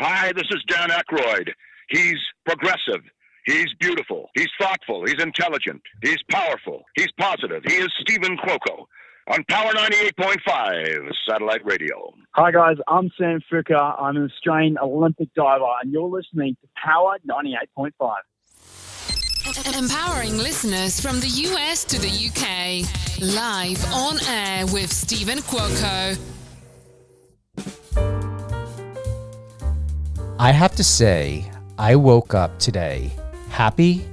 Hi, this is Dan Aykroyd. He's progressive. He's beautiful. He's thoughtful. He's intelligent. He's powerful. He's positive. He is Stephen Cuoco on Power 98.5 Satellite Radio. Hi, guys. I'm Sam Fricker. I'm an Australian Olympic diver, and you're listening to Power 98.5. Empowering listeners from the US to the UK. Live on air with Stephen Cuoco. I have to say, I woke up today happy.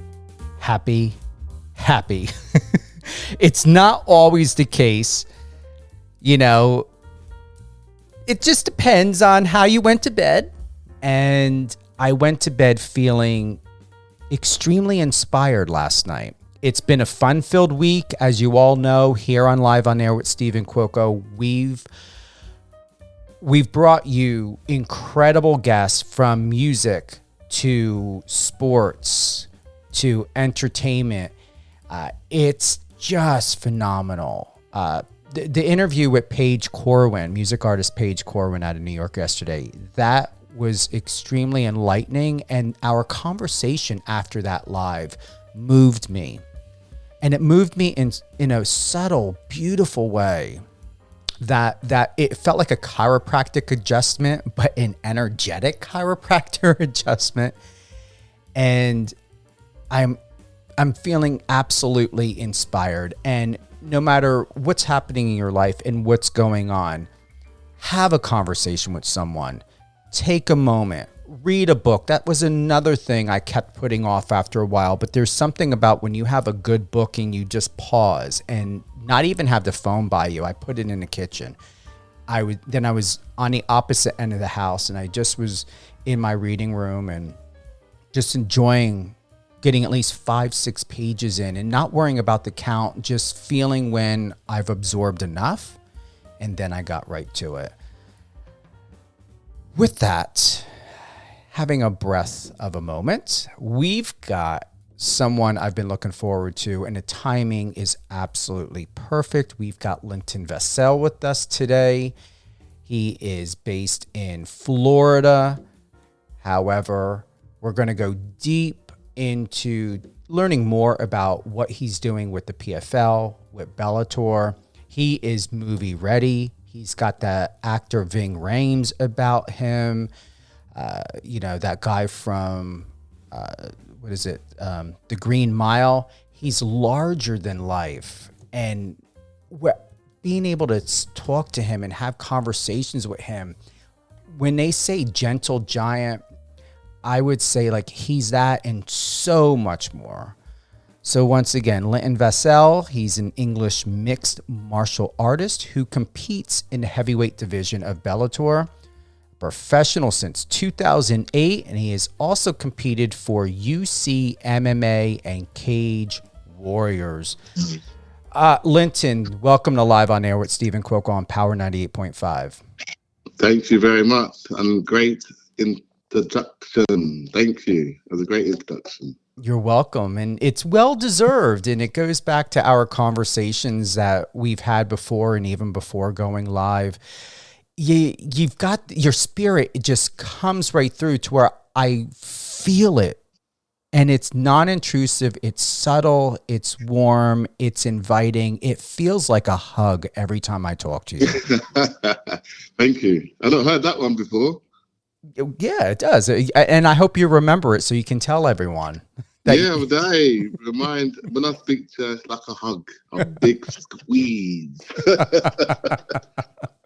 It's not always the case. You know, it just depends on how you went to bed. And I went to bed feeling extremely inspired last night. It's been a fun-filled week. As you all know, here on Live on Air with Stephen Cuoco, We've brought you incredible guests from music to sports to entertainment. It's just phenomenal. The interview with Paige Corwin, music artist Paige Corwin out of New York yesterday, that was extremely enlightening. And our conversation after that live moved me. And it moved me in a subtle, beautiful way. That it felt like a chiropractic adjustment, but an energetic chiropractor adjustment. And I'm feeling absolutely inspired. And no matter what's happening in your life and what's going on, have a conversation with someone. Take a moment. Read a book. That was another thing I kept putting off after a while. But there's something about when you have a good book and you just pause and not even have the phone by you. I put it in the kitchen. I was on the opposite end of the house, and I just was in my reading room and just enjoying getting at least 5-6 pages in and not worrying about the count, just feeling when I've absorbed enough. And then I got right to it. With that, having a breath of a moment, we've got someone I've been looking forward to, and the timing is absolutely perfect. We've got Linton Vassell with us today. He is based in Florida. However, we're going to go deep into learning more about what he's doing with the PFL, with Bellator. He is movie ready. He's got that actor Ving Rhames about him. That guy from... The Green Mile. He's larger than life. And being able to talk to him and have conversations with him, when they say gentle giant, I would say like he's that and so much more. So once again, Linton Vassell, he's an English mixed martial artist who competes in the heavyweight division of Bellator. Professional since 2008, and he has also competed for UCMMA and Cage Warriors. Linton, welcome to Live on Air with Stephen Cuoco on Power 98.5. Thank you very much, and great introduction. Thank you. It was a great introduction. You're welcome, and it's well-deserved, and it goes back to our conversations that we've had before and even before going live. You've got your spirit, it just comes right through to where I feel it, and it's non-intrusive, it's subtle, it's warm, it's inviting. It feels like a hug every time I talk to you. Thank you. I've not heard that one before. Yeah, it does. And I hope you remember it so you can tell everyone. Remind when I speak to you, it's like a hug, a big squeeze.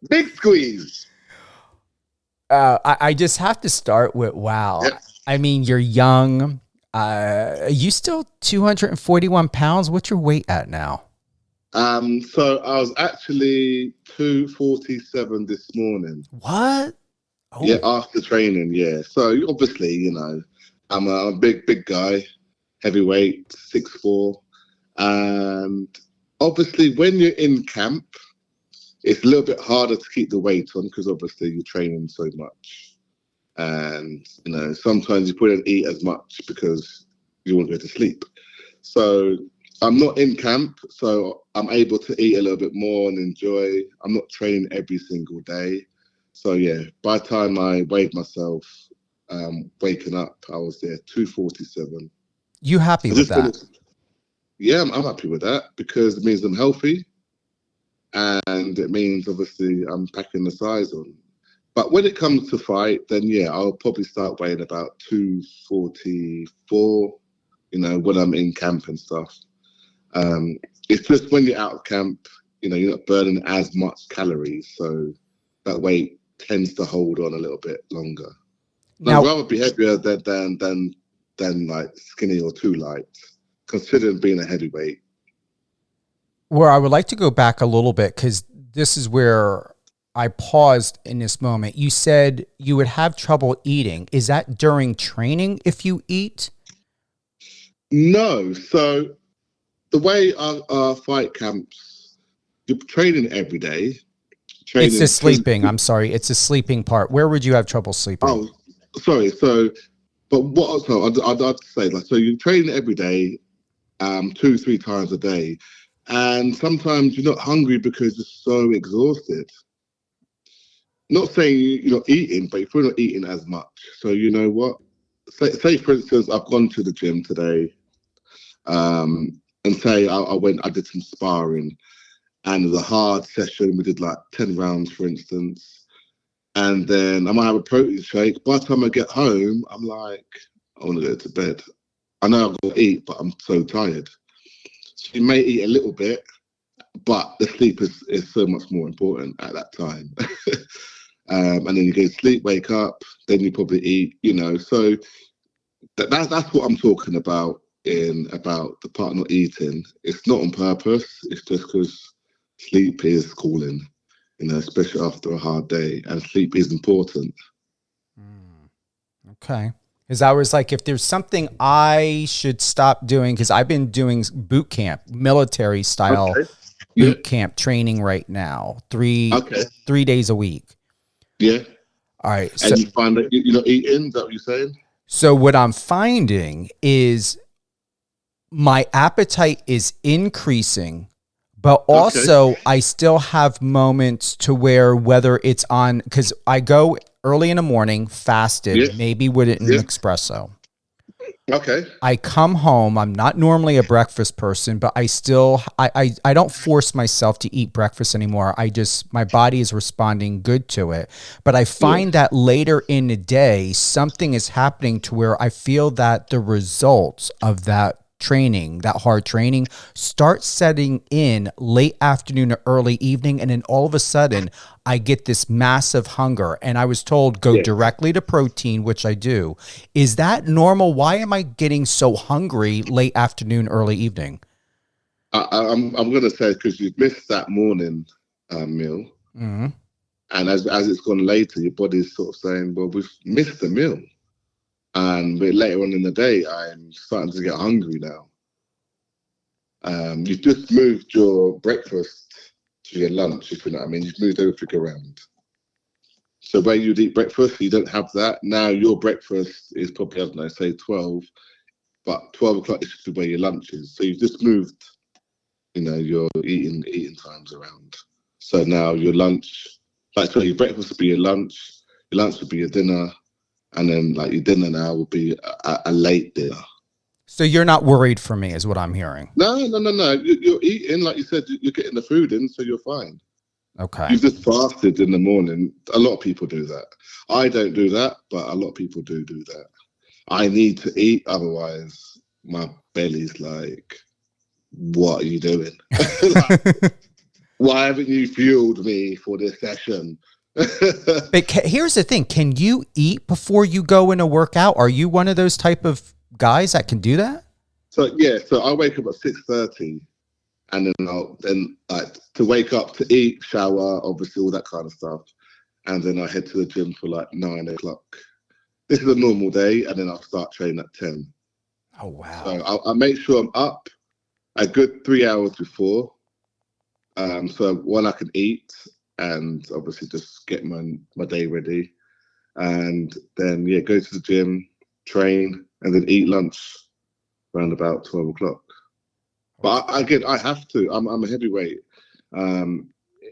Big squeeze. I just have to start with wow. Yep. I mean, you're young. Are you still 241 pounds? What's your weight at now? So I was actually 247 this morning. What? Oh. Yeah, after training, yeah. So obviously, I'm a big guy, heavyweight, 6'4". And obviously when you're in camp, it's a little bit harder to keep the weight on because obviously you're training so much. And, sometimes you couldn't eat as much because you want to go to sleep. So I'm not in camp, so I'm able to eat a little bit more and enjoy. I'm not training every single day. So yeah, by the time I weighed myself, waking up, I was there 247. You happy with that? Yeah, I'm happy with that because it means I'm healthy, and it means obviously I'm packing the size on. But when it comes to fight, then yeah, I'll probably start weighing about 244. You know, when I'm in camp and stuff. It's just when you're out of camp, you know, you're not burning as much calories, so that weight tends to hold on a little bit longer. Now, I'd rather be heavier than like skinny or too light, considering being a heavyweight. Where I would like to go back a little bit, because this is where I paused in this moment. You said you would have trouble eating. Is that during training if you eat? No. So the way our fight camps, you're training every day. It's the sleeping. I'm sorry. It's the sleeping part. Where would you have trouble sleeping? Oh, sorry. So, but what? So I'd say like, so you train every day, 2-3 times a day, and sometimes you're not hungry because you're so exhausted. Not saying you're not eating, but you're not eating as much. So you know what? Say for instance, I've gone to the gym today, and say I did some sparring, and it was a hard session. We did like 10 rounds, for instance. And then I might have a protein shake. By the time I get home, I'm like, I want to go to bed. I know I've got to eat, but I'm so tired. So you may eat a little bit, but the sleep is so much more important at that time. And then you go to sleep, wake up, then you probably eat, you know. So that's what I'm talking about about the part not eating. It's not on purpose. It's just because sleep is calling, you know, especially after a hard day, and sleep is important. Okay. Because I was like, if there's something I should stop doing, because I've been doing boot camp, military style boot camp training right now, 3 days a week. Yeah. All right. And so, you find that you're not eating, is that what you're saying? So what I'm finding is my appetite is increasing, but also I still have moments to where, whether it's on, because I go early in the morning, fasted, maybe with an espresso. Okay. I come home. I'm not normally a breakfast person, but I still, I don't force myself to eat breakfast anymore. My body is responding good to it. But I find that later in the day, something is happening to where I feel that the results of that training, that hard training, start setting in late afternoon or early evening, and then all of a sudden I get this massive hunger, and I was told go directly to protein, which I do. Is that normal? Why am I getting so hungry late afternoon, early evening? I'm going to say because you've missed that morning meal, and as it's gone later, your body's sort of saying, well, we've missed the meal. And later on in the day, I'm starting to get hungry now. You've just moved your breakfast to your lunch, if you know what I mean. You've moved everything around. So where you'd eat breakfast, you don't have that. Now your breakfast is probably, I don't know, say 12, but 12 o'clock is just where your lunch is. So you've just moved, you know, your eating times around. So now your lunch, your breakfast would be your lunch would be your dinner, and then like your dinner now will be a late dinner. So you're not worried for me, is what I'm hearing. No. You're eating, like you said, you're getting the food in, so you're fine. Okay. You've just fasted in the morning. A lot of people do that. I don't do that, but a lot of people do that. I need to eat, otherwise my belly's like, what are you doing? Like, why haven't you fueled me for this session? But here's the thing. Can you eat before you go in a workout? Are you one of those type of guys that can do that? So I wake up at 6:30, and then to wake up, to eat, shower, obviously all that kind of stuff, and then I head to the gym for like 9 o'clock. This is a normal day, and then I'll start training at 10. Oh wow! So I make sure I'm up a good 3 hours before, so one I can eat and obviously just get my day ready, and then go to the gym, train, and then eat lunch around about 12 o'clock. But again, I have to. I'm a heavyweight.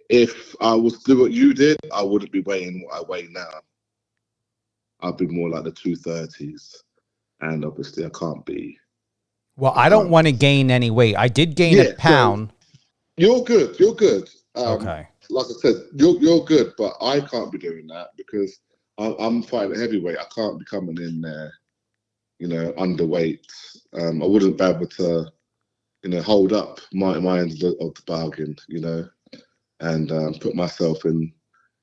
if I was to do what you did, I wouldn't be weighing what I weigh now. I'd be more like the 230s. And obviously I can't be. Well, I don't want to gain any weight. I did gain a pound. So you're good. You're good. Okay. Like I said, you're good, but I can't be doing that because I'm fighting heavyweight. I can't be coming in there, underweight. I wouldn't be able to, hold up my end of the bargain, and put myself in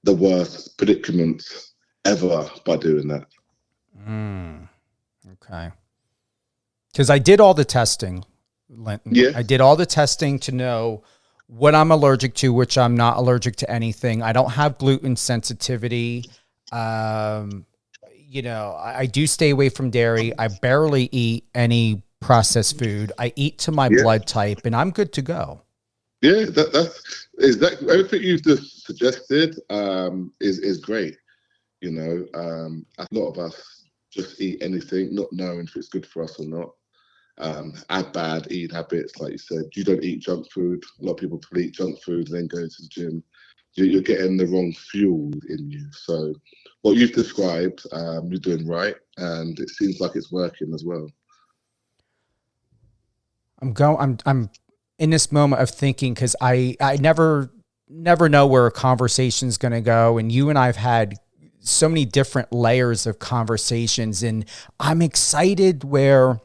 the worst predicaments ever by doing that. Okay. Because I did all the testing, Linton. Yeah. I did all the testing to know what I'm allergic to, which I'm not allergic to anything. I don't have gluten sensitivity. I do stay away from dairy. I barely eat any processed food. I eat to my blood type, and I'm good to go. Yeah, that's exactly everything you've just suggested. Is great. A lot of us just eat anything, not knowing if it's good for us or not. Add bad eating habits, like you said. You don't eat junk food. A lot of people eat junk food and then go to the gym. You're getting the wrong fuel in you. So what you've described, you're doing right, and it seems like it's working as well. I'm in this moment of thinking because I never know where a conversation's going to go, and you and I've had so many different layers of conversations, and I'm excited where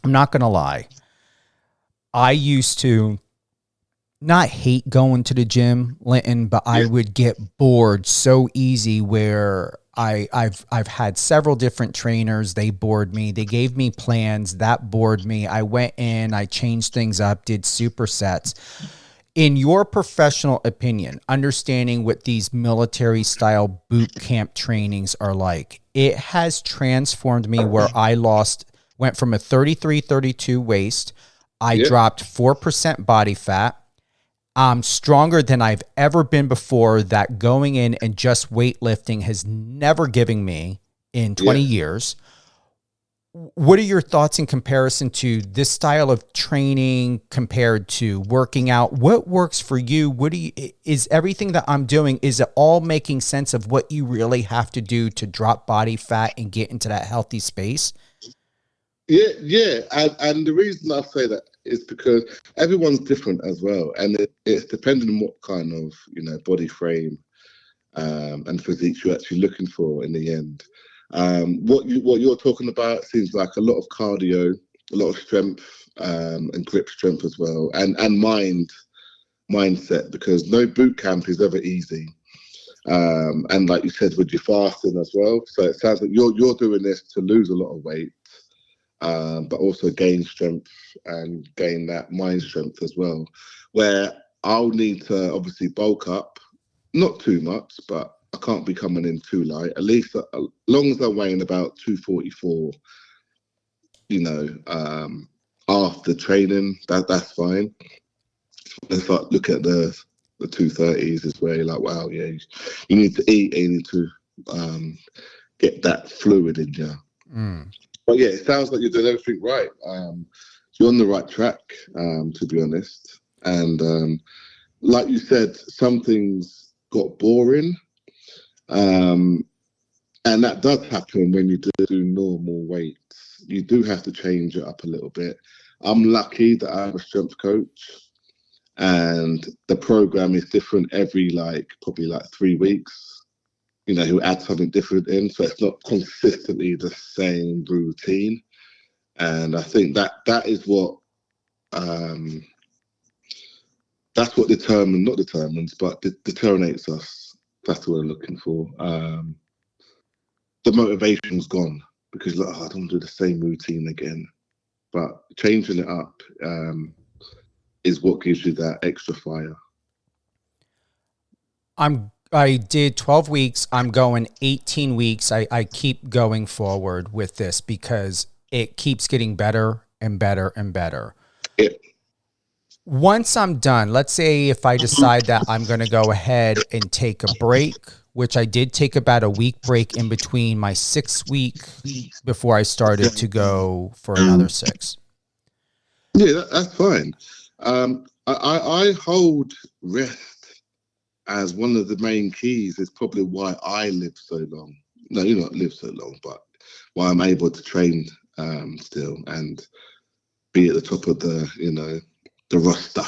I'm not going to lie. I used to not hate going to the gym, Linton, but I would get bored so easy where I've had several different trainers. They bored me. They gave me plans that bored me. I went in, I changed things up, did supersets. In your professional opinion, understanding what these military style boot camp trainings are like, it has transformed me where I went from a 33, 32 waist. I dropped 4% body fat. I'm stronger than I've ever been before. That going in and just weightlifting has never given me in 20 years. What are your thoughts in comparison to this style of training compared to working out? What works for you? Is everything that I'm doing, is it all making sense of what you really have to do to drop body fat and get into that healthy space? Yeah. And the reason I say that is because everyone's different as well. And it's depending on what kind of, body frame and physique you're actually looking for in the end. What you're talking about seems like a lot of cardio, a lot of strength and grip strength as well, and mindset, because no boot camp is ever easy. And like you said, with your fasting as well. So it sounds like you're doing this to lose a lot of weight, but also gain strength and gain that mind strength as well. Where I'll need to obviously bulk up, not too much, but I can't be coming in too light. At least as long as I'm weighing about 244, after training, that's fine. Let's look at the 230s is where you're like, wow, yeah, you need to eat and you need to get that fluid in you. But yeah, it sounds like you're doing everything right. You're on the right track, to be honest. And like you said, some things got boring. And that does happen when you do normal weights. You do have to change it up a little bit. I'm lucky that I have a strength coach, and the program is different every probably 3 weeks. Who add something different in, so it's not consistently the same routine. And I think that is what that's what determinates us. That's what we're looking for. The motivation's gone because I don't want to do the same routine again. But changing it up is what gives you that extra fire. I did 12 weeks. I'm going 18 weeks. I keep going forward with this because it keeps getting better and better and better. Yeah. Once I'm done, let's say if I decide that I'm going to go ahead and take a break, which I did take about a week break in between my 6 week before I started to go for another 6. Yeah, that's fine. I hold rest as one of the main keys is probably why I live so long. No, you not live so long, but why I'm able to train still and be at the top of the roster,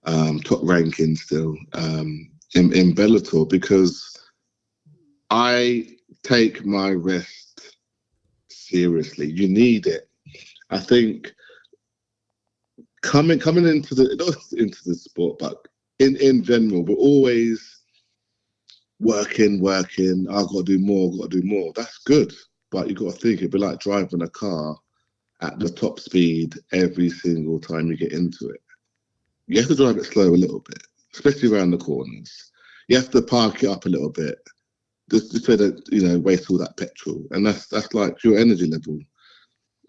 top ranking still in Bellator, because I take my rest seriously. You need it. I think coming into the sport, but in general, we're always working. I've got to do more. That's good, but you got to think it'd be like driving a car at the top speed every single time you get into it. You have to drive it slow a little bit, especially around the corners. You have to park it up a little bit, just so that waste all that petrol, and that's like your energy level.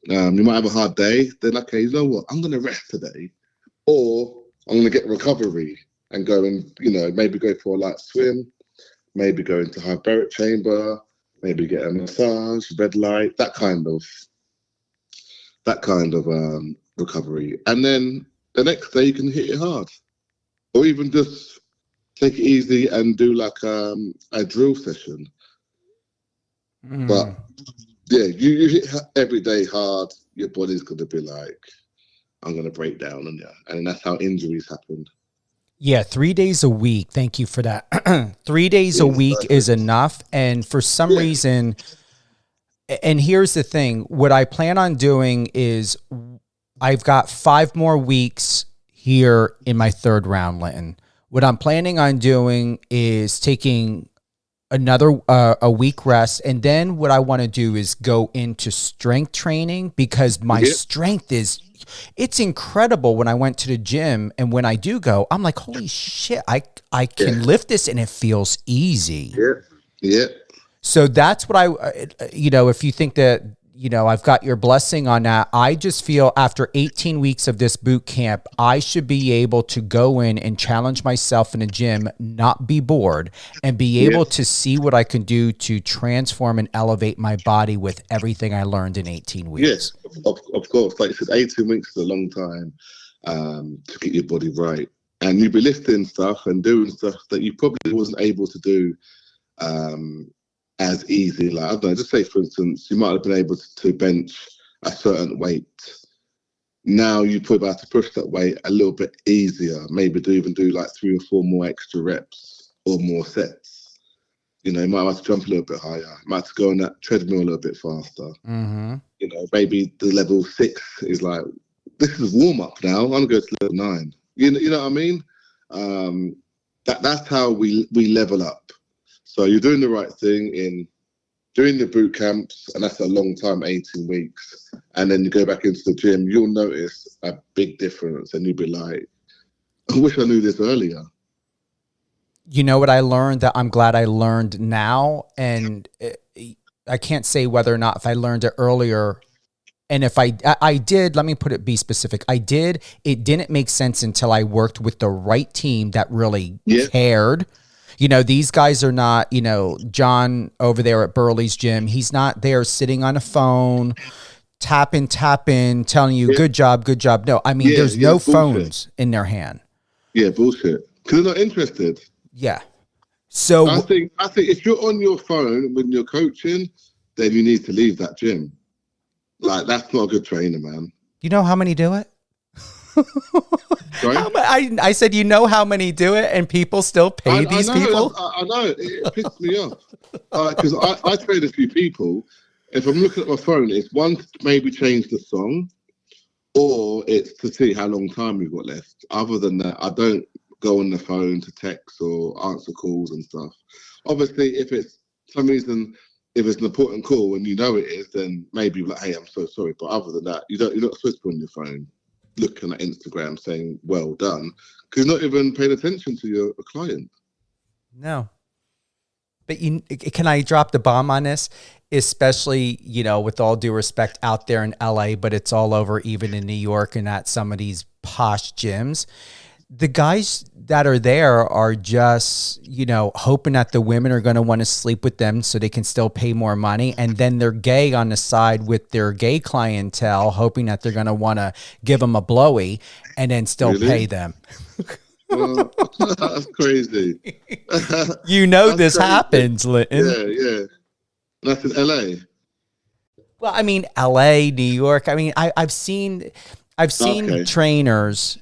You might have a hard day, then okay, you know what? I'm going to rest today, or I'm going to get recovery and go and maybe go for a light swim, maybe go into hyperbaric chamber, maybe get a massage, red light, that kind of recovery, and then the next day you can hit it hard, or even just take it easy and do like a drill session. But yeah, you hit every day hard, your body's going to be like, I'm going to break down on you. And that's how injuries happen. Yeah, 3 days a week. Thank you for that. 3 days a week is enough. And for some reason, and here's the thing, what I plan on doing is I've got 5 more weeks here in my third round, Linton. What I'm planning on doing is taking another a week rest, and then what I want to do is go into strength training, because my strength it's incredible. When I went to the gym, and when I do go, I'm like, holy shit, I can lift this and it feels easy. Yeah. So that's what if you think that, I've got your blessing on that, I just feel after 18 weeks of this boot camp, I should be able to go in and challenge myself in a gym, not be bored, and be able to see what I can do to transform and elevate my body with everything I learned in 18 weeks. Yes, of course. Like you said, 18 weeks is a long time to get your body right. And you'll be lifting stuff and doing stuff that you probably wasn't able to do as easy. Like, I don't know, just say, for instance, you might have been able to bench a certain weight. Now you probably have to push that weight a little bit easier, maybe even do like 3 or 4 more extra reps or more sets. You might have to jump a little bit higher, might have to go on that treadmill a little bit faster. Mm-hmm. Maybe the level 6 is like, this is warm up now, I'm going to go to level 9. You know what I mean? That's how we level up. So you're doing the right thing in doing the boot camps, and that's a long time, 18 weeks. And then you go back into the gym, you'll notice a big difference, and you'll be like, I wish I knew this earlier. You know what I learned that I'm glad I learned now? And I can't say whether or not if I learned it earlier. And if I did, let me be specific. It didn't make sense until I worked with the right team that really cared. These guys are not, John over there at Burley's gym. He's not there sitting on a phone, tapping, telling you, good job. No, I mean, there's no phones in their hand. Yeah, bullshit. Because they're not interested. Yeah. So I think if you're on your phone when you're coaching, then you need to leave that gym. Like, that's not a good trainer, man. You know how many do it? Sorry? I said, how many do it, and people still pay these people? I know. It pisses me off. Because I train a few people. If I'm looking at my phone, it's one to maybe change the song, or it's to see how long time we've got left. Other than that, I don't go on the phone to text or answer calls and stuff. Obviously, if it's some reason, if it's an important call and it is, then maybe like, hey, I'm so sorry. But other than that, you're not supposed to be on your phone looking at Instagram saying well done, because you're not even paying attention to your client. No. But can I drop the bomb on this? Especially, with all due respect out there in LA, but it's all over, even in New York and at some of these posh gyms. The guys that are there are just, hoping that the women are going to want to sleep with them so they can still pay more money. And then they're gay on the side with their gay clientele, hoping that they're going to want to give them a blowy and then still pay them. That's crazy. You know That's this crazy. happens, Linton. Yeah. That's in LA. Well, I mean, LA, New York. I mean, I've seen trainers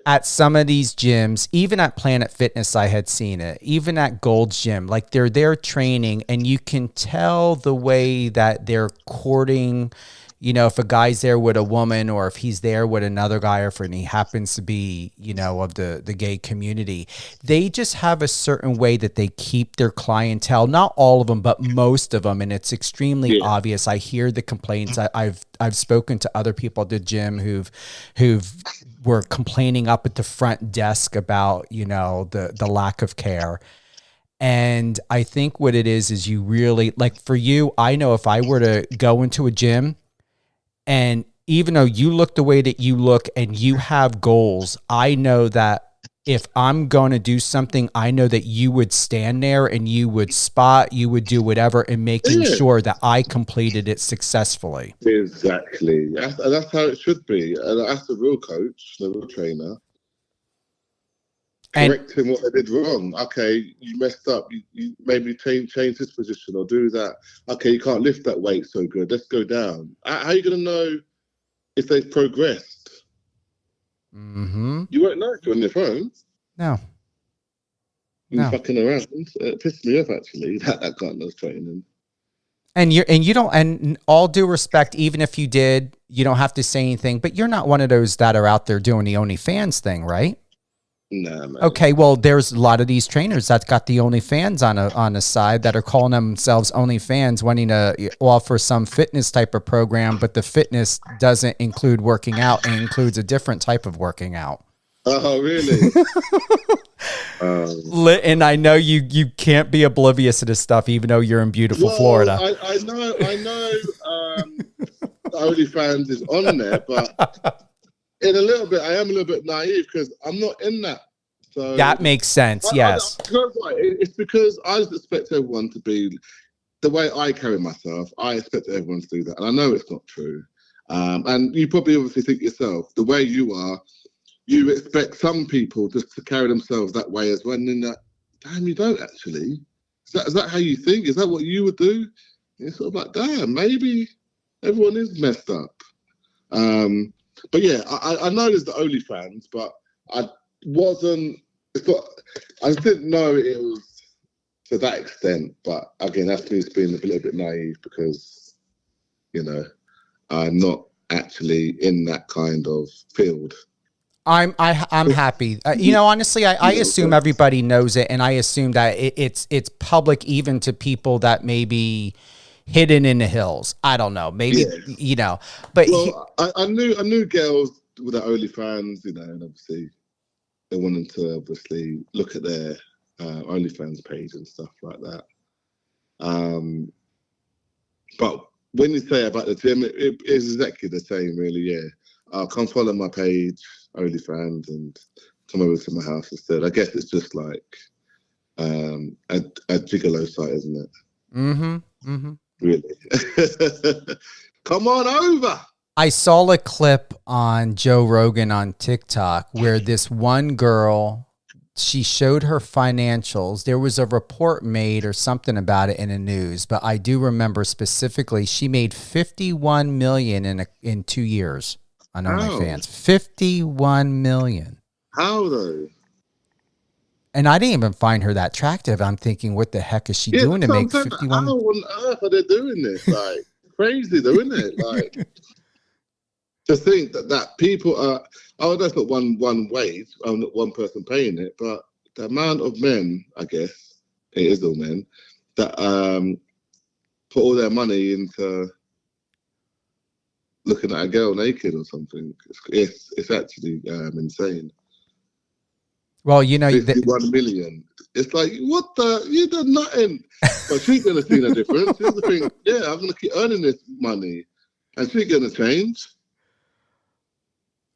at some of these gyms, even at Planet Fitness, I had seen it, even at Gold's Gym. Like, they're there training, and you can tell the way that they're courting, you know, if a guy's there with a woman or if he's there with another guy, or if he happens to be, you know, of the gay community. They just have a certain way that they keep their clientele, not all of them, but most of them. And it's extremely obvious. I hear the complaints. I've spoken to other people at the gym who've were complaining up at the front desk about, you know, the lack of care. And I think what it is you really, like, for you, I know if I were to go into a gym, and even though you look the way that you look and you have goals, I know that if I'm going to do something, I know that you would stand there and you would spot, you would do whatever, and making sure that I completed it successfully. Exactly. That's how it should be. And that's the real coach, the real trainer. Correcting what they did wrong. Okay, you messed up. You maybe change this position or do that. Okay, you can't lift that weight so good. Let's go down. How are you going to know if they've progressed? Mm-hmm. You won't know if you're on your phone. No. You're fucking around. It pissed me off, actually, that kind of training. And you don't, and all due respect, even if you did, you don't have to say anything, but you're not one of those that are out there doing the OnlyFans thing, right? Nah, man. Okay, well, there's a lot of these trainers that's got the OnlyFans on the side that are calling themselves OnlyFans, wanting to offer some fitness type of program, but the fitness doesn't include working out and includes a different type of working out. Oh, really? And I know you can't be oblivious to this stuff, even though you're in beautiful Florida. I know. OnlyFans is on there, but in a little bit, I am a little bit naive because I'm not in that. So that makes sense. Yes. It's because I just expect everyone to be the way I carry myself. I expect everyone to do that, and I know it's not true. And you probably obviously think yourself, the way you are, you expect some people just to carry themselves that way as well. And then damn, you don't actually. Is that how you think? Is that what you would do? It's sort of like, damn, maybe everyone is messed up. But yeah, I know there's the OnlyFans, but I didn't know it was to that extent. But again, that's me being a little bit naive because, you know, I'm not actually in that kind of field. I'm happy. You know, honestly, I assume everybody knows it, and I assume that it's public even to people that may be hidden in the hills. I don't know, maybe you know, but I knew girls with the OnlyFans, you know, and obviously they wanted to obviously look at their OnlyFans page and stuff like that. But when you say about the gym, it is exactly the same, really. Yeah, come follow my page, OnlyFans, and come over to my house instead. I guess it's just like a gigolo site, isn't it? Mm-hmm. Mm-hmm. Really? Come on over. I saw a clip on Joe Rogan on TikTok where this one girl, she showed her financials. There was a report made or something about it in the news, but I do remember specifically she made $51 million in 2 years on OnlyFans. $51 million. How though? And I didn't even find her that attractive. I'm thinking, what the heck is she doing to make 51? How on earth are they doing this? Like, crazy though, isn't it? Like, to think that people are, that's not one wage, not one person paying it, but the amount of men, I guess, it is all men, that put all their money into looking at a girl naked or something. It's actually insane. Well, you know, 51 million. It's like, what the? You done nothing. But she's going to see the difference. She's going to think, yeah, I'm going to keep earning this money. And she's going to change.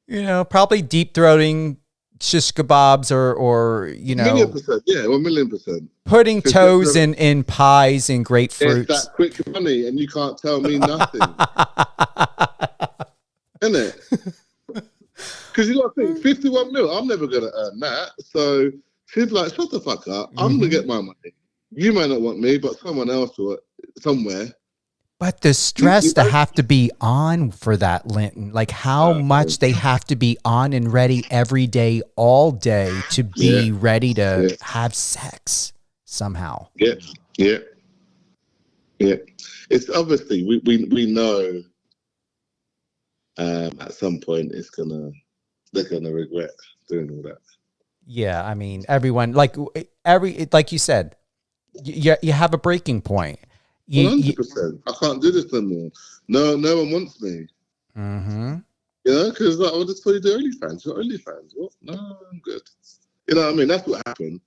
You know, probably deep throating shish kebabs or you know. 1,000,000%. Yeah, 1,000,000%. Putting toes in pies and grapefruits. It's that quick money and you can't tell me nothing. Isn't it? Because you got to think, 51 mil, I'm never going to earn that. So she's like, shut the fuck up. I'm going to get my money. You may not want me, but someone else will, somewhere. But the stress to have to be on for that, Linton, like how much they have to be on and ready every day, all day to be ready to have sex somehow. Yeah. It's obviously, we know at some point they're gonna regret doing all that. Yeah, I mean, everyone, like you said, you have a breaking point. 100%. I can't do this no more. No one wants me. Mm-hmm. You know, because like, I just told you the OnlyFans. You're OnlyFans. What? No, I'm good. You know what I mean? That's what happened.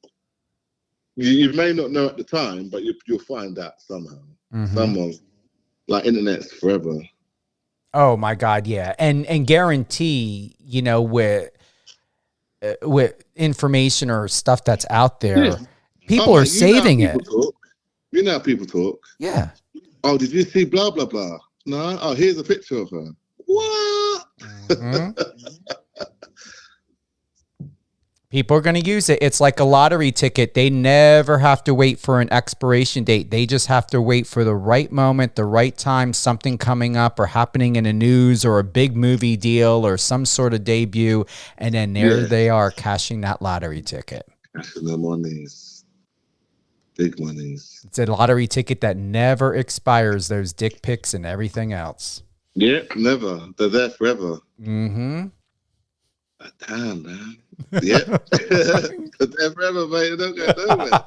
You may not know at the time, but you'll find out somehow. Someone, like, internet's forever. Oh my God, yeah, and guarantee, you know, with information or stuff that's out there, people are saving it. You know how people talk. Yeah. Oh, did you see blah, blah, blah? No. Oh, here's a picture of her. What? People are going to use it. It's like a lottery ticket. They never have to wait for an expiration date. They just have to wait for the right moment, the right time, something coming up or happening in the news or a big movie deal or some sort of debut. And then there they are cashing that lottery ticket. Cashing their monies. Big monies. It's a lottery ticket that never expires, those dick pics and everything else. Yeah, never. They're there forever. Mm-hmm. Damn, man. Yeah. They're forever, mate. They don't go nowhere.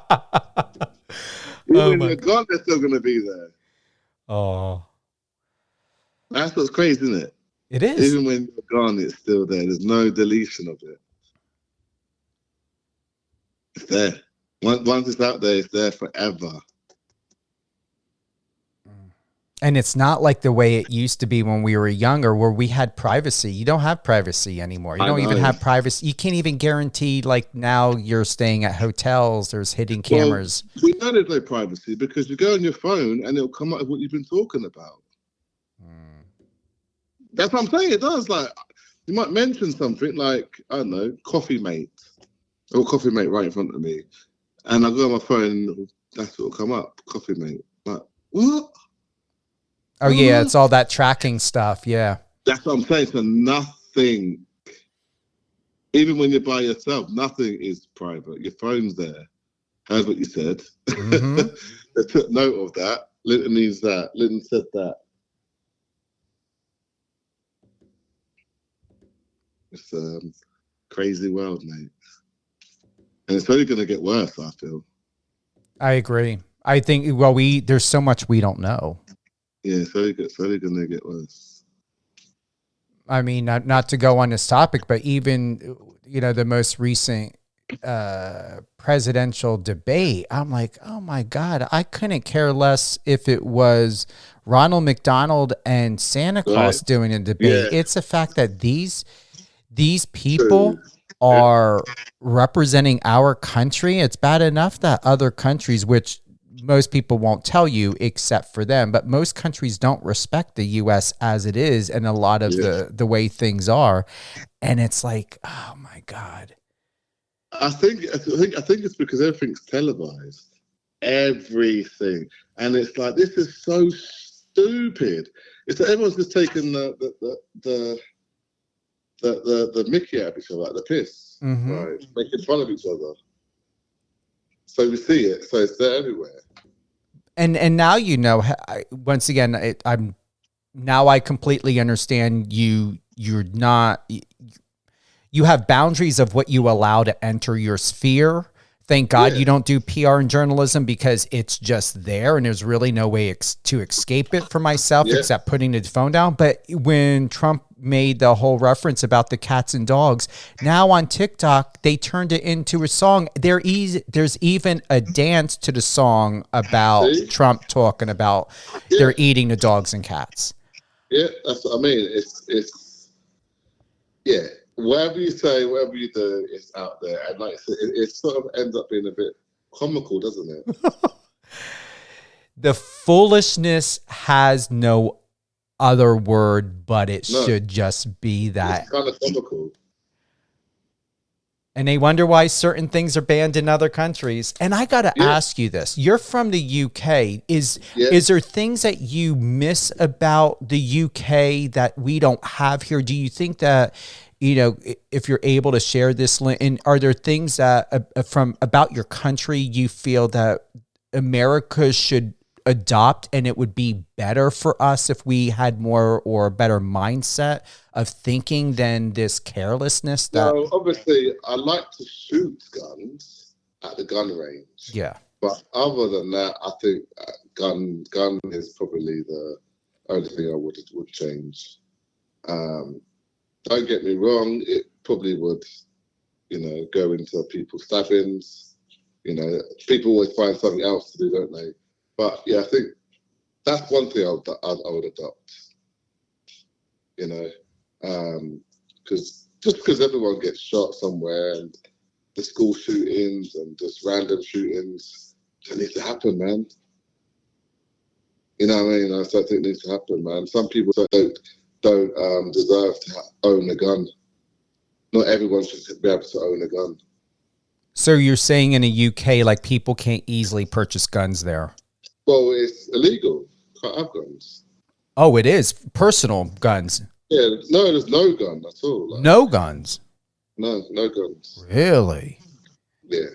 Even when you're gone, they're still going to be there. Oh. That's what's crazy, isn't it? It is. Even when you're gone, it's still there. There's no deletion of it. It's there. Once it's out there, it's there forever. And it's not like the way it used to be when we were younger, where we had privacy. You don't have privacy anymore. You don't even have privacy. You can't even guarantee, like now you're staying at hotels, there's hidden cameras. Well, we know there's no privacy because you go on your phone and it'll come up with what you've been talking about. That's what I'm saying. It does. Like, you might mention something like, I don't know, coffee mate. Or coffee mate right in front of me. And I go on my phone, that's what will come up, coffee mate. Like, what? Oh, yeah, it's all that tracking stuff, yeah. That's what I'm saying. So nothing, even when you're by yourself, nothing is private. Your phone's there. Heard what you said. They took note of that. Linton needs that. Linton said that. It's a crazy world, mate. And it's only going to get worse, I feel. I agree. I think, well, there's so much we don't know. Yeah, it's only going to get worse. I mean, not to go on this topic, but even, you know, the most recent presidential debate, I'm like, oh my God, I couldn't care less if it was Ronald McDonald and Santa Claus doing a debate. Yeah. It's the fact that these people are representing our country. It's bad enough that other countries, which most people won't tell you except for them, but most countries don't respect the U.S. as it is and a lot of the way things are. And it's like, oh my God. I think it's because everything's televised. Everything. And it's like, this is so stupid. It's that everyone's just taking the Mickey out of each other, like the piss, right? Making fun of each other. So we see it. So it's there everywhere. And now you know. Once again, I completely understand you. You're not. You have boundaries of what you allow to enter your sphere. Thank God you don't do PR and journalism because it's just there and there's really no way to escape it for myself except putting the phone down. But when Trump made the whole reference about the cats and dogs, now on TikTok, they turned it into a song. There's even a dance to the song about Trump talking about they're eating the dogs and cats. Yeah, that's what I mean. It's whatever you say, whatever you do, it's out there. And like it sort of ends up being a bit comical, doesn't it? The foolishness has no other word, but it should just be that. It's kind of comical. And they wonder why certain things are banned in other countries. And I got to ask you this. You're from the UK. Is there things that you miss about the UK that we don't have here? Do you think that, you know, if you're able to share this, and are there things that from about your country you feel that America should adopt, and it would be better for us if we had more or a better mindset of thinking than this carelessness? That obviously I like to shoot guns at the gun range. Yeah. But other than that, I think gun is probably the only thing I would change. Don't get me wrong, it probably would, you know, go into people stabbings. You know, people always find something else to do, don't they? But yeah, I think that's one thing I would adopt. You know, because everyone gets shot somewhere, and the school shootings and just random shootings don't need to happen, man. You know what I mean? I don't think it needs to happen, man. Some people don't deserve to own a gun. Not everyone should be able to own a gun. So you're saying in the UK, like, people can't easily purchase guns there? Well, it's illegal. Can't have guns. Oh, it is personal guns. Yeah, no, there's no gun at all. Like, no guns. No guns. Really? Yeah.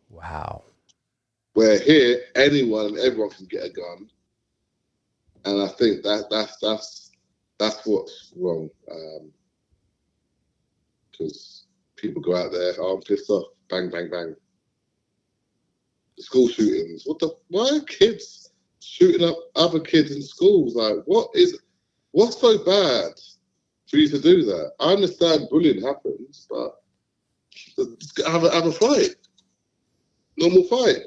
Wow. Where here, anyone and everyone can get a gun, and I think that's what's wrong. Because people go out there, oh, I'm pissed off, bang, bang, bang. School shootings. Why are kids shooting up other kids in schools? Like, what's so bad for you to do that? I understand bullying happens, but have a fight. Normal fight.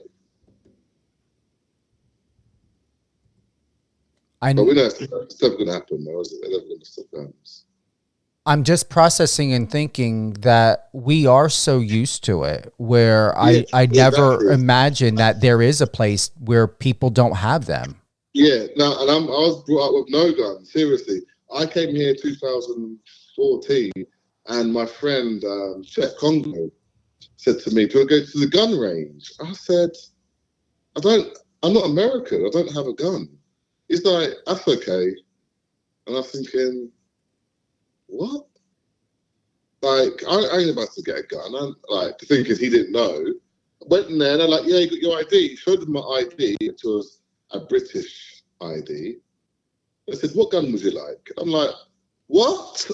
But we know it's never going to happen, though, is it? They're never going to stop guns. I'm just processing and thinking that we are so used to it, where I never imagined that there is a place where people don't have them. Yeah, no, and I was brought up with no guns. Seriously, I came here 2014, and my friend Chef Congo said to me, "Do you want to go to the gun range?" I said, I'm not American. I don't have a gun." He's like, "That's okay," and I'm thinking, what? Like, I ain't about to get a gun. The thing is, he didn't know. I went in there, and they're like, "Yeah, you got your ID." Showed them my ID, which was a British ID. I said, "What gun would you like?" I'm like, "What?"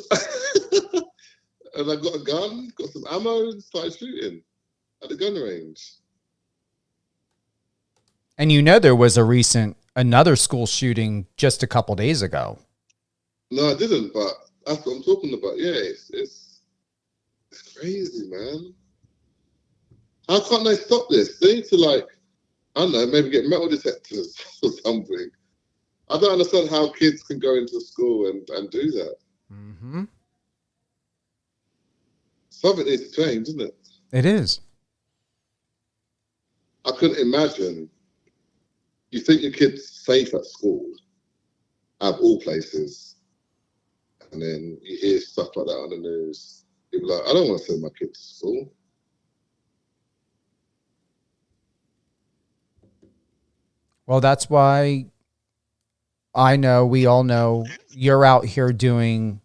And I got a gun, got some ammo, and started shooting at the gun range. And you know, there was another school shooting just a couple days ago. No, I didn't, but that's what I'm talking about. Yeah, it's crazy, man. How can't they stop this? They need to, like, I don't know, maybe get metal detectors or something. I don't understand how kids can go into school and do that. Mm-hmm. Something needs to change, isn't it? It is. I couldn't imagine. You think your kid's safe at school, out of all places, and then you hear stuff like that on the news. People are like, I don't want to send my kid to school. Well, that's why we all know you're out here doing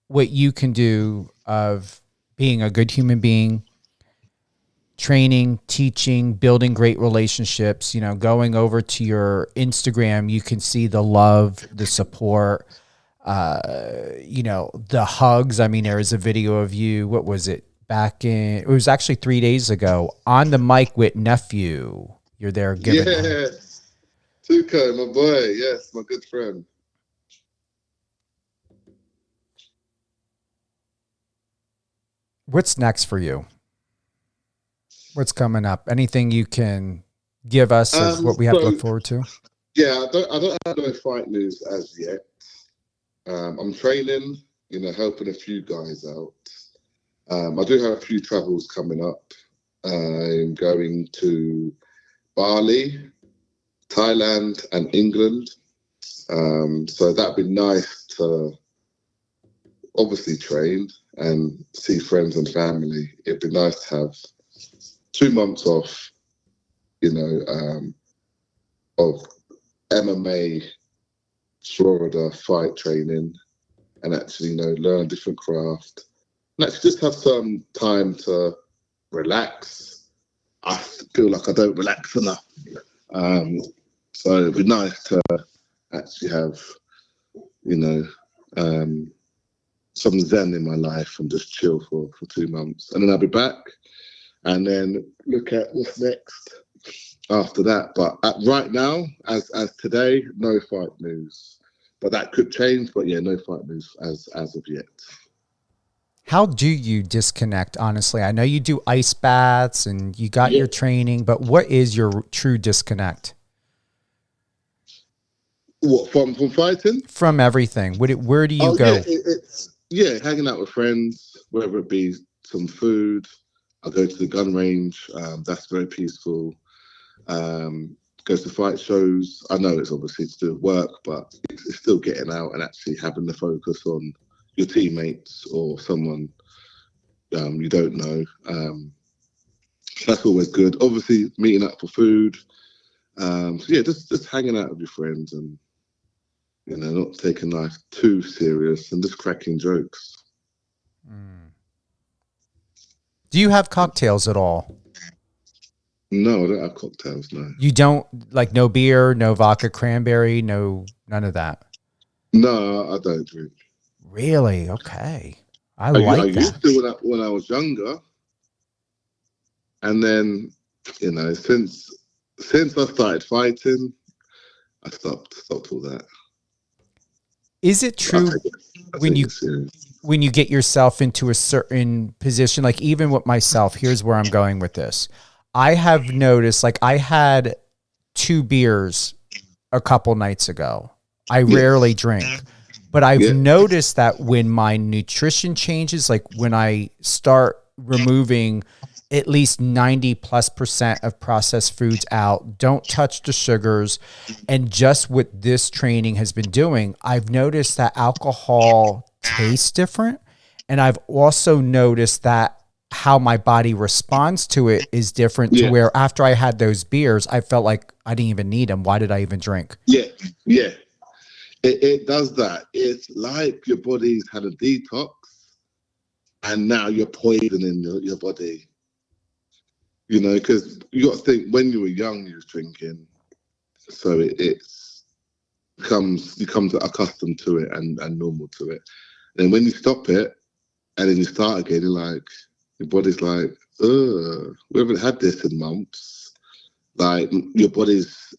what you can do of being a good human being, training, teaching, building great relationships. You know, going over to your Instagram, you can see the love, the support, you know, the hugs. I mean, there is a video of you, what was it, it was actually 3 days ago, on the mic with nephew. You're there giving. Yeah, Tuco, my boy. Yes, my good friend. What's next for you? What's coming up? Anything you can give us of what we have to look forward to? Yeah, I don't have no fight news as yet. I'm training, you know, helping a few guys out. I do have a few travels coming up. I'm going to Bali, Thailand, and England. So that'd be nice to obviously train and see friends and family. It'd be nice to have 2 months off, of MMA Florida fight training, and actually, learn a different craft, and actually just have some time to relax. I feel like I don't relax enough. So it'd be nice to actually have, some zen in my life and just chill for 2 months. And then I'll be back and then look at what's next after that. But right now, as today, no fight news. But that could change. But yeah, no fight news as of yet. How do you disconnect, honestly? I know you do ice baths and you got your training, but what is your true disconnect? What, from fighting? From everything. Where do you go? It's hanging out with friends, whether it be some food. I go to the gun range. That's very peaceful. Go to fight shows. I know it's obviously to do with work, but it's still getting out and actually having the focus on your teammates or someone you don't know. That's always good. Obviously, meeting up for food. Just hanging out with your friends and not taking life too serious and just cracking jokes. Do you have cocktails at all? No, I don't have cocktails, no. You don't, like, no beer, no vodka cranberry, none of that? No, I don't drink. Really? Okay. I like that. Used to when I was younger. And then, since I started fighting, I stopped all that. Is it true when you get yourself into a certain position, like even with myself, here's where I'm going with this. I have noticed, like, I had 2 beers a couple nights ago. I rarely drink, but I've noticed that when my nutrition changes, like when I start removing at least 90+% of processed foods out, don't touch the sugars, and just what this training has been doing, I've noticed that alcohol tastes different. And I've also noticed that how my body responds to it is different to where after I had those beers, I felt like I didn't even need them. Why did I even drink? Yeah. It does that. It's like your body's had a detox and now you're poisoning your body. Because you got to think, when you were young, you was drinking. So you become accustomed to it and normal to it. And when you stop it and then you start again, your body's like, ugh, we haven't had this in months. Like, your body's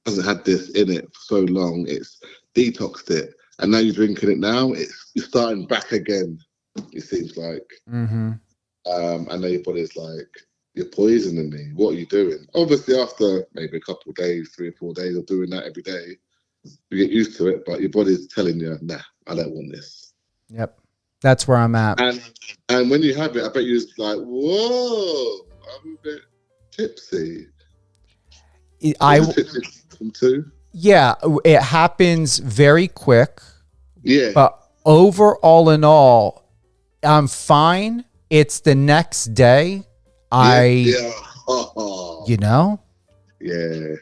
hasn't had this in it for so long, it's detoxed it. And now you're drinking it now, you're starting back again, it seems like. Mm-hmm. And now your body's like, you're poisoning me. What are you doing? Obviously, after maybe a couple of days, 3 or 4 days of doing that every day, you get used to it, but your body's telling you, nah, I don't want this. Yep. That's where I'm at. And when you have it, I bet you're just like, whoa, I'm a bit tipsy. Tipsy too? Yeah, it happens very quick. Yeah. But all in all, I'm fine. It's the next day. Yeah. Yeah.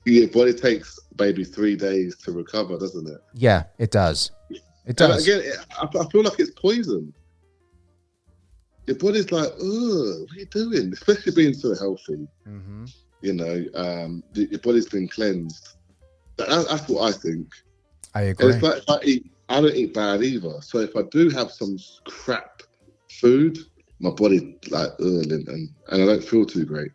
Your body takes maybe 3 days to recover, doesn't it? Yeah, it does. It does. And again, I feel like it's poison. Your body's like, ugh, what are you doing? Especially being so healthy. Mm-hmm. Your body's been cleansed. That's what I think. I agree. And it's like I don't eat bad either. So if I do have some crap food, my body's like, ugh, Linton, and I don't feel too great.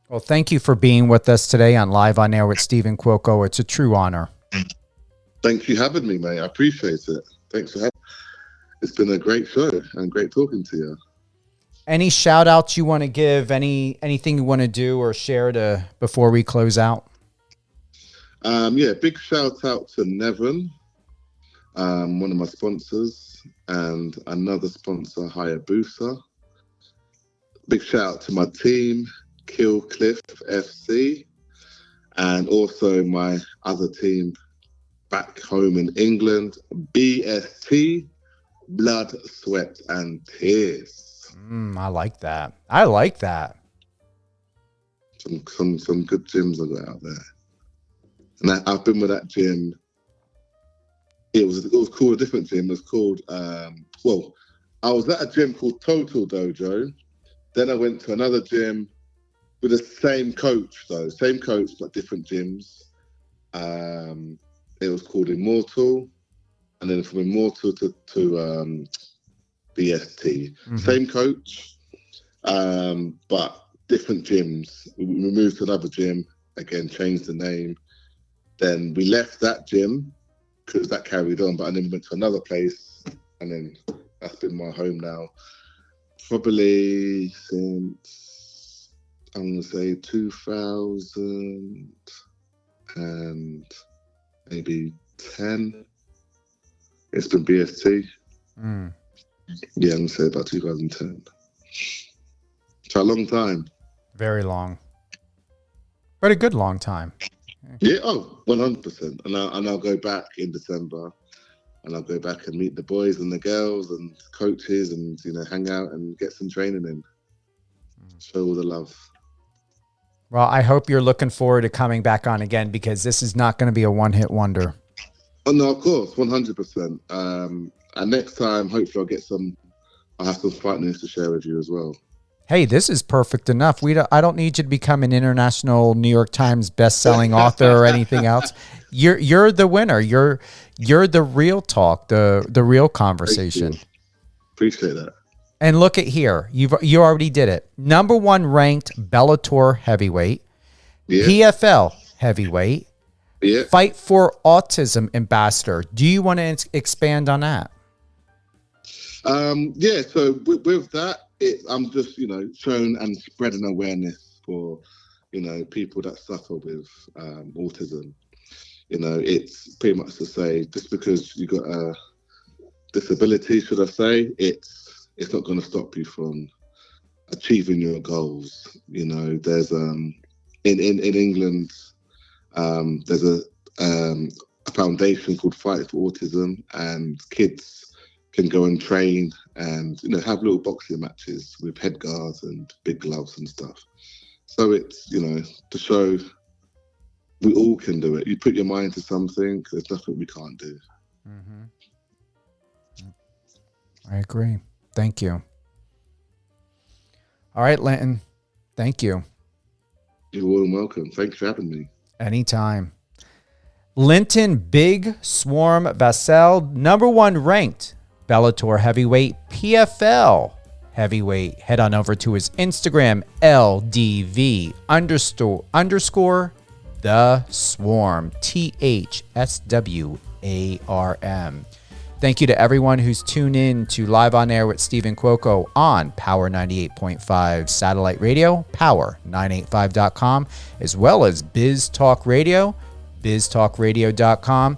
Well, thank you for being with us today on Live on Air with Stephen Cuoco. It's a true honor. Thank you for having me, mate. I appreciate it. Thanks for having me. It's been a great show and great talking to you. Any shout outs you want to give? Anything you want to do or share before we close out? Big shout out to Nevin, one of my sponsors, and another sponsor, Hayabusa. Big shout out to my team, Kill Cliff FC, and also my other team, back home in England. BST, Blood, Sweat and Tears. I like that. I like that. Some good gyms I got out there. And I've been with that gym. It was called a different gym. It was called, I was at a gym called Total Dojo. Then I went to another gym with the same coach, though. Same coach, but different gyms. It was called Immortal. And then from Immortal to BST. Same coach, but different gyms. We moved to another gym, again, changed the name. Then we left that gym because that carried on, but then we went to another place, and then that's been my home now. Probably since, I'm going to say 2000 and maybe 10. It's been BST. Yeah, I'm going to say about 2010. So a long time. Very long. But a good long time. Yeah, 100%. And I'll go back in December, and I'll go back and meet the boys and the girls and coaches, and hang out and get some training in. Show all the love. Well, I hope you're looking forward to coming back on again, because this is not going to be a one-hit wonder. Oh no, of course, 100%. And next time, hopefully, I'll have some fight news to share with you as well. Hey, this is perfect enough. I don't need you to become an international New York Times best-selling author or anything else. You're the winner. You're the real talk, the real conversation. Appreciate that. And look at here. You already did it. Number 1 ranked Bellator heavyweight, PFL heavyweight, Fight for Autism ambassador. Do you want to expand on that? So with that, I'm just, showing and spreading awareness for, people that suffer with autism. It's pretty much to say, just because you got a disability, should I say, it's not going to stop you from achieving your goals. There's in England, there's a foundation called Fight for Autism, and kids can go and train and have little boxing matches with head guards and big gloves and stuff. So it's to show we all can do it. You put your mind to something, there's nothing we can't do. I agree. Thank you. All right, Linton. Thank you. You're warm and welcome. Thanks for having me. Anytime. Linton Big Swarm Vassell, number 1 ranked Bellator heavyweight, PFL heavyweight. Head on over to his Instagram, LDV__ the Swarm, THSWARM. Thank you to everyone who's tuned in to Live on Air with Stephen Cuoco on Power 98.5 satellite radio, power985.com, as well as Biz Talk Radio, biztalkradio.com.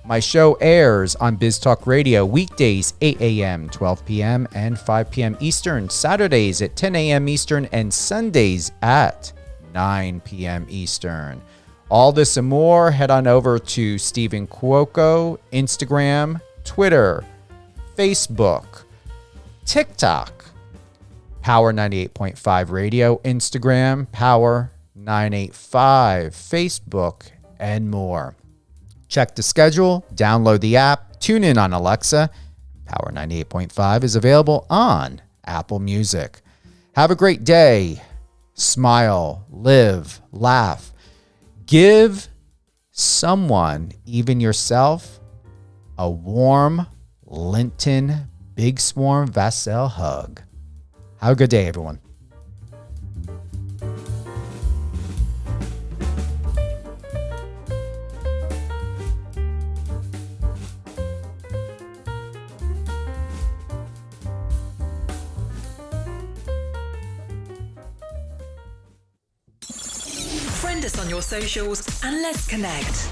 My show airs on Biz Talk Radio weekdays 8 a.m., 12 p.m., and 5 p.m. Eastern, Saturdays at 10 a.m. Eastern, and Sundays at 9 p.m. Eastern. All this and more, head on over to Stephen Cuoco, Instagram, Twitter, Facebook, TikTok, Power 98.5 Radio, Instagram, Power 985, Facebook, and more. Check the schedule, download the app, tune in on Alexa. Power 98.5 is available on Apple Music. Have a great day. Smile, live, laugh. Give someone, even yourself, a warm Linton Big Swarm Vassell hug. Have a good day, everyone. Friend us on your socials and let's connect.